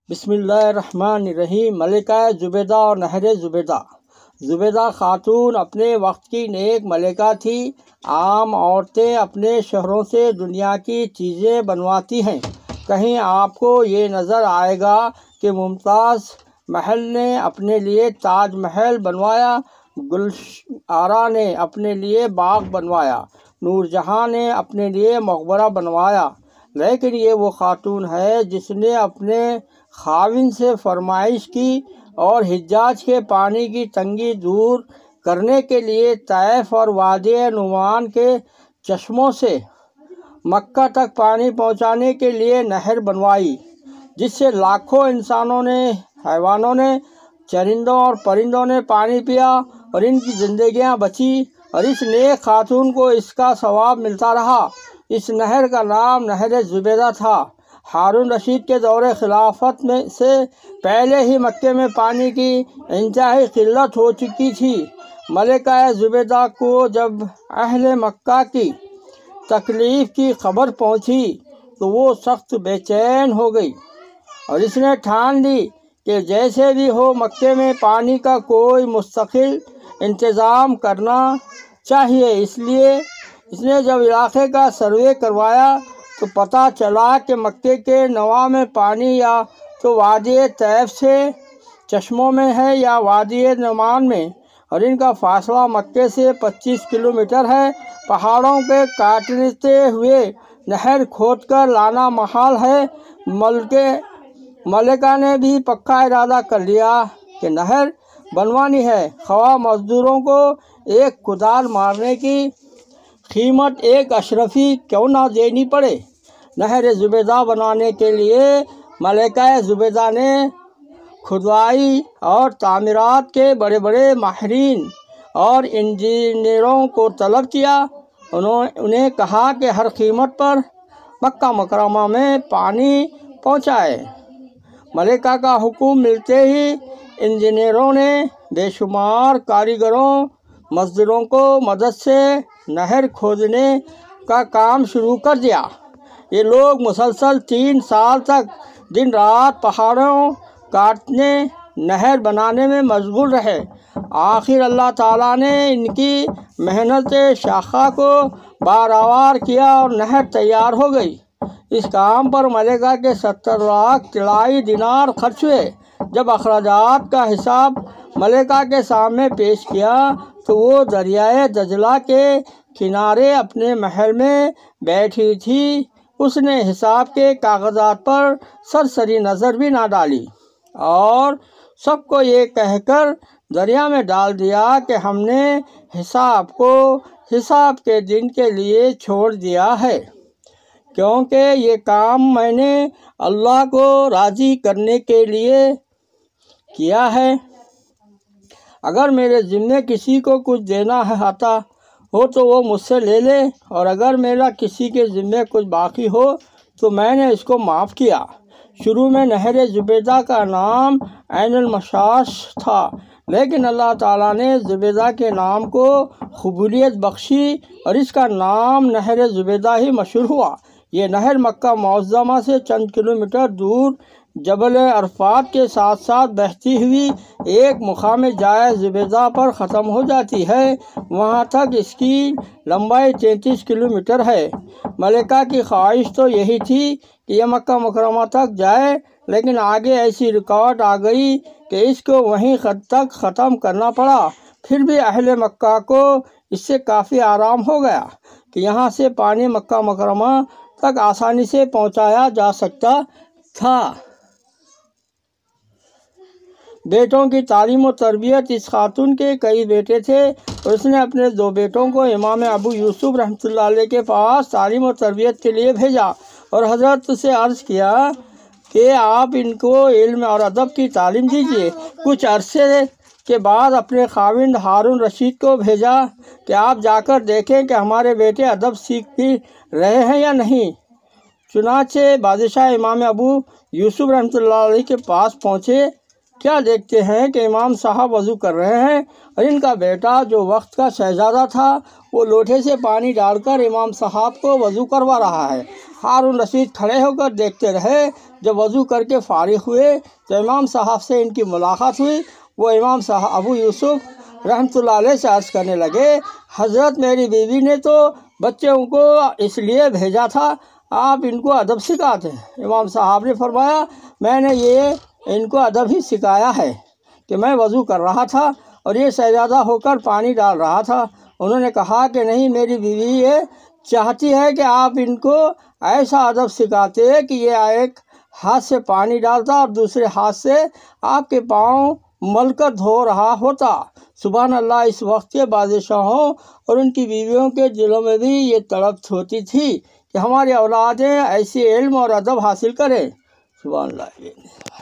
بسم اللہ الرحمن الرحیم۔ ملکہ زبیدہ اور نہر زبیدہ۔ زبیدہ خاتون اپنے وقت کی نیک ملکہ تھی۔ عام عورتیں اپنے شوہروں سے دنیا کی چیزیں بنواتی ہیں۔ کہیں آپ کو یہ نظر آئے گا کہ ممتاز محل نے اپنے لیے تاج محل بنوایا، گل آرا نے اپنے لیے باغ بنوایا، نور جہاں نے اپنے لیے مقبرہ بنوایا، لیکن یہ وہ خاتون ہے جس نے اپنے خاوند سے فرمائش کی اور حجاز کے پانی کی تنگی دور کرنے کے لیے طائف اور وادی نعمان کے چشموں سے مکہ تک پانی پہنچانے کے لیے نہر بنوائی، جس سے لاکھوں انسانوں نے، حیوانوں نے، چرندوں اور پرندوں نے پانی پیا اور ان کی زندگیاں بچی، اور اس نیک خاتون کو اس کا ثواب ملتا رہا۔ اس نہر کا نام نہر زبیدہ تھا۔ ہارون رشید کے دور خلافت میں سے پہلے ہی مکے میں پانی کی انتہائی قلت ہو چکی تھی۔ ملکہ زبیدہ کو جب اہل مکہ کی تکلیف کی خبر پہنچی تو وہ سخت بے چین ہو گئی، اور اس نے ٹھان لی کہ جیسے بھی ہو مکے میں پانی کا کوئی مستقل انتظام کرنا چاہیے۔ اس لیے اس نے جب علاقے کا سروے کروایا تو پتہ چلا کہ مکے کے نواح میں پانی یا تو وادی طیف سے چشموں میں ہے یا وادی نعمان میں، اور ان کا فاصلہ مکے سے 25 کلومیٹر ہے۔ پہاڑوں کے کاٹتے ہوئے نہر کھود کر لانا محال ہے۔ ملکہ نے بھی پکا ارادہ کر لیا کہ نہر بنوانی ہے، خواہ مزدوروں کو ایک کدال مارنے کی قیمت ایک اشرفی کیوں نہ دینی پڑے۔ نہر زبیدہ بنانے کے لیے ملکہ زبیدہ نے کھدائی اور تعمیرات کے بڑے بڑے ماہرین اور انجینئروں کو طلب کیا۔ انہیں کہا کہ ہر قیمت پر مکہ مکرمہ میں پانی پہنچائے۔ ملکہ کا حکم ملتے ہی انجینئروں نے بے شمار کاریگروں، مزدوروں کو مدد سے نہر کھودنے کا کام شروع کر دیا۔ یہ لوگ مسلسل 3 سال تک دن رات پہاڑوں کاٹنے، نہر بنانے میں مشغول رہے۔ آخر اللہ تعالیٰ نے ان کی محنت شاقہ کو بارآور کیا اور نہر تیار ہو گئی۔ اس کام پر ملکہ کے 70 لاکھ طلائی دینار خرچ ہوئے۔ جب اخراجات کا حساب ملکہ کے سامنے پیش کیا تو وہ دریائے دجلہ کے کنارے اپنے محل میں بیٹھی تھی۔ اس نے حساب کے کاغذات پر سرسری نظر بھی نہ ڈالی اور سب کو یہ کہہ کر دریا میں ڈال دیا کہ ہم نے حساب کو حساب کے دن کے لیے چھوڑ دیا ہے، کیونکہ یہ کام میں نے اللہ کو راضی کرنے کے لیے کیا ہے۔ اگر میرے ذمے کسی کو کچھ دینا آتا ہو تو وہ مجھ سے لے لے، اور اگر میرا کسی کے ذمے کچھ باقی ہو تو میں نے اس کو معاف کیا۔ شروع میں نہر زبیدہ کا نام عین المشاش تھا، لیکن اللہ تعالیٰ نے زبیدہ کے نام کو قبولیت بخشی اور اس کا نام نہر زبیدہ ہی مشہور ہوا۔ یہ نہر مکہ معظمہ سے چند کلومیٹر دور جبل عرفات کے ساتھ ساتھ بہتی ہوئی ایک مقام جائے زبیدہ پر ختم ہو جاتی ہے۔ وہاں تک اس کی لمبائی 33 کلومیٹر ہے۔ ملکہ کی خواہش تو یہی تھی کہ یہ مکہ مکرمہ تک جائے، لیکن آگے ایسی رکاوٹ آ گئی کہ اس کو وہیں تک ختم کرنا پڑا۔ پھر بھی اہل مکہ کو اس سے کافی آرام ہو گیا کہ یہاں سے پانی مکہ مکرمہ تک آسانی سے پہنچایا جا سکتا تھا۔ بیٹوں کی تعلیم و تربیت۔ اس خاتون کے کئی بیٹے تھے اور اس نے اپنے 2 بیٹوں کو امام ابو یوسف رحمۃ اللہ علیہ کے پاس تعلیم و تربیت کے لیے بھیجا اور حضرت سے عرض کیا کہ آپ ان کو علم اور ادب کی تعلیم دیجیے۔ کچھ عرصے کے بعد اپنے خاوند ہارون رشید کو بھیجا کہ آپ جا کر دیکھیں کہ ہمارے بیٹے ادب سیکھ بھی رہے ہیں یا نہیں۔ چنانچہ بادشاہ امام ابو یوسف رحمۃ اللہ علیہ کے پاس پہنچے۔ کیا دیکھتے ہیں کہ امام صاحب وضو کر رہے ہیں اور ان کا بیٹا جو وقت کا شہزادہ تھا وہ لوٹے سے پانی ڈال کر امام صاحب کو وضو کروا رہا ہے۔ ہارون رشید کھڑے ہو کر دیکھتے رہے۔ جب وضو کر کے فارغ ہوئے تو امام صاحب سے ان کی ملاقات ہوئی۔ وہ امام صاحب ابو یوسف رحمۃ اللہ علیہ سے عرض کرنے لگے، حضرت میری بیوی نے تو بچوں کو اس لیے بھیجا تھا آپ ان کو ادب سکھاتے ہیں۔ امام صاحب نے فرمایا، میں نے ان کو ادب ہی سکھایا ہے کہ میں وضو کر رہا تھا اور یہ شہزادہ ہو کر پانی ڈال رہا تھا۔ انہوں نے کہا کہ نہیں، میری بیوی یہ چاہتی ہے کہ آپ ان کو ایسا ادب سکھاتے کہ یہ ایک ہاتھ سے پانی ڈالتا اور دوسرے ہاتھ سے آپ کے پاؤں مل کر دھو رہا ہوتا۔ سبحان اللہ، اس وقت کے بادشاہوں اور ان کی بیویوں کے دلوں میں بھی یہ تڑپ ہوتی تھی کہ ہماری اولادیں ایسی علم اور ادب حاصل کریں۔ سبحان اللہ۔